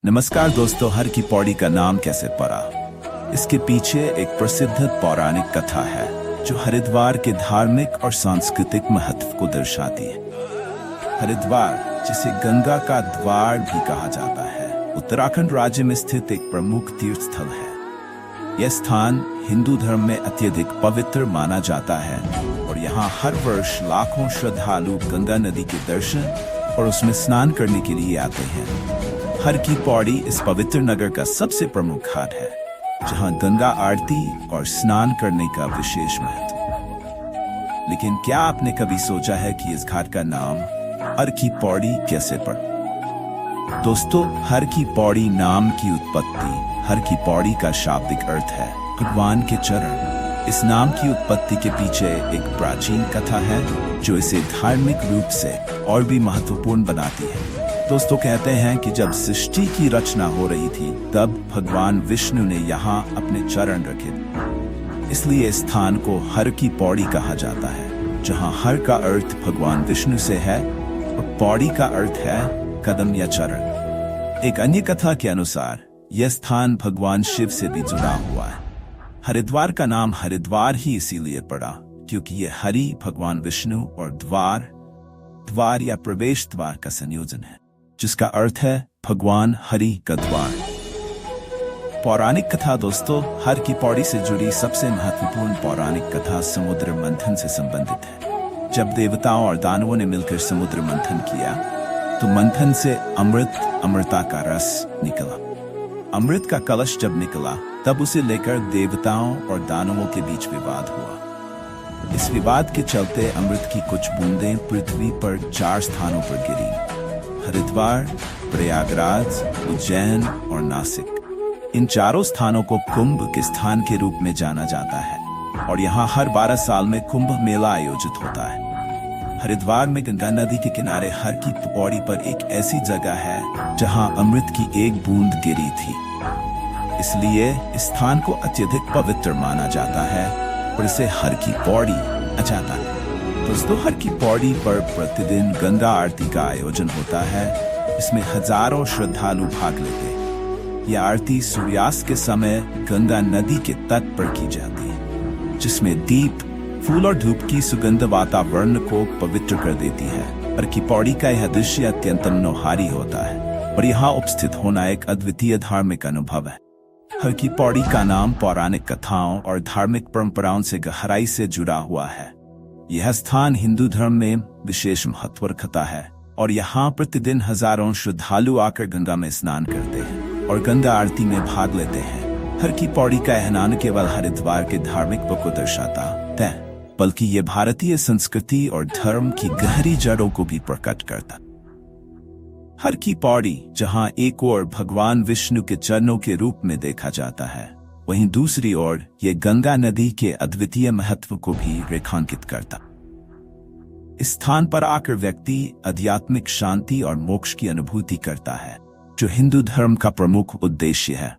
नमस्कार दोस्तों, हर की पौड़ी का नाम कैसे पड़ा? इसके पीछे एक प्रसिद्ध पौराणिक कथा है जो हरिद्वार के धार्मिक और सांस्कृतिक महत्व को दर्शाती है। हरिद्वार, जिसे गंगा का द्वार भी कहा जाता है, उत्तराखंड राज्य में स्थित एक प्रमुख तीर्थ स्थल है। यह स्थान हिंदू धर्म में अत्यधिक पवित्र माना जाता है और यहाँ हर वर्ष लाखों श्रद्धालु गंगा नदी के दर्शन और उसमें स्नान करने के लिए आते हैं। हर की पौड़ी इस पवित्र नगर का सबसे प्रमुख घाट है, जहां गंगा आरती और स्नान करने का विशेष महत्व है। लेकिन क्या आपने कभी सोचा है कि इस घाट का नाम हर की पौड़ी कैसे पड़ा? दोस्तों, हर की पौड़ी नाम की उत्पत्ति, हर की पौड़ी का शाब्दिक अर्थ है भगवान के चरण। इस नाम की उत्पत्ति के पीछे एक प्राचीन कथा है जो इसे धार्मिक रूप से और भी महत्वपूर्ण बनाती है। दोस्तों, कहते हैं कि जब सृष्टि की रचना हो रही थी, तब भगवान विष्णु ने यहाँ अपने चरण रखे, इसलिए इस स्थान को हर की पौड़ी कहा जाता है, जहाँ हर का अर्थ भगवान विष्णु से है और पौड़ी का अर्थ है कदम या चरण। एक अन्य कथा के अनुसार यह स्थान भगवान शिव से भी जुड़ा हुआ है। हरिद्वार का नाम हरिद्वार ही इसीलिए पड़ा क्योंकि यह हरि भगवान विष्णु और द्वार या प्रवेश द्वार का संयोजन है, जिसका अर्थ है भगवान हरि का द्वार। पौराणिक कथा दोस्तों, हर की पौड़ी से जुड़ी सबसे महत्वपूर्ण पौराणिक कथा समुद्र मंथन से संबंधित है। जब देवताओं और दानवों ने मिलकर समुद्र मंथन किया तो मंथन से अमृता का रस निकला। अमृत का कलश जब निकला, तब उसे लेकर देवताओं और दानवों के बीच विवाद हुआ। इस विवाद के चलते अमृत की कुछ बूंदें पृथ्वी पर 4 स्थानों पर गिरी: हरिद्वार, प्रयागराज, उज्जैन और नासिक। इन चारों स्थानों को कुंभ के स्थान के रूप में जाना जाता है और यहाँ हर 12 साल में कुंभ मेला आयोजित होता है। हरिद्वार में गंगा नदी के किनारे हर की पौड़ी पर एक ऐसी जगह है जहाँ अमृत की एक बूंद गिरी थी, इसलिए इस स्थान को अत्यधिक पवित्र माना जाता है और इसे हर की पौड़ी जाता है। दोस्तों, हर की पौड़ी पर प्रतिदिन गंगा आरती का आयोजन होता है। इसमें हजारों श्रद्धालु भाग लेते हैं। यह आरती सूर्यास्त के समय गंगा नदी के तट पर की जाती है, जिसमें दीप, फूल और धूप की सुगंध वातावरण को पवित्र कर देती है। हर की पौड़ी का यह दृश्य अत्यंत मनोहारी होता है और यहाँ उपस्थित होना एक अद्वितीय धार्मिक अनुभव है। हर की पौड़ी का नाम पौराणिक कथाओं और धार्मिक परंपराओं से गहराई से जुड़ा हुआ है। यह स्थान हिंदू धर्म में विशेष महत्व रखता है और यहाँ प्रतिदिन हजारों श्रद्धालु आकर गंगा में स्नान करते हैं और गंगा आरती में भाग लेते हैं। हर की पौड़ी का यह न केवल हरिद्वार के धार्मिक को दर्शाता है, बल्कि ये भारतीय संस्कृति और धर्म की गहरी जड़ों को भी प्रकट करता। हर की पौड़ी जहाँ एक ओर भगवान विष्णु के चरणों के रूप में देखा जाता है, वहीं दूसरी ओर ये गंगा नदी के अद्वितीय महत्व को भी रेखांकित करता। इस स्थान पर आकर व्यक्ति आध्यात्मिक शांति और मोक्ष की अनुभूति करता है, जो हिंदू धर्म का प्रमुख उद्देश्य है।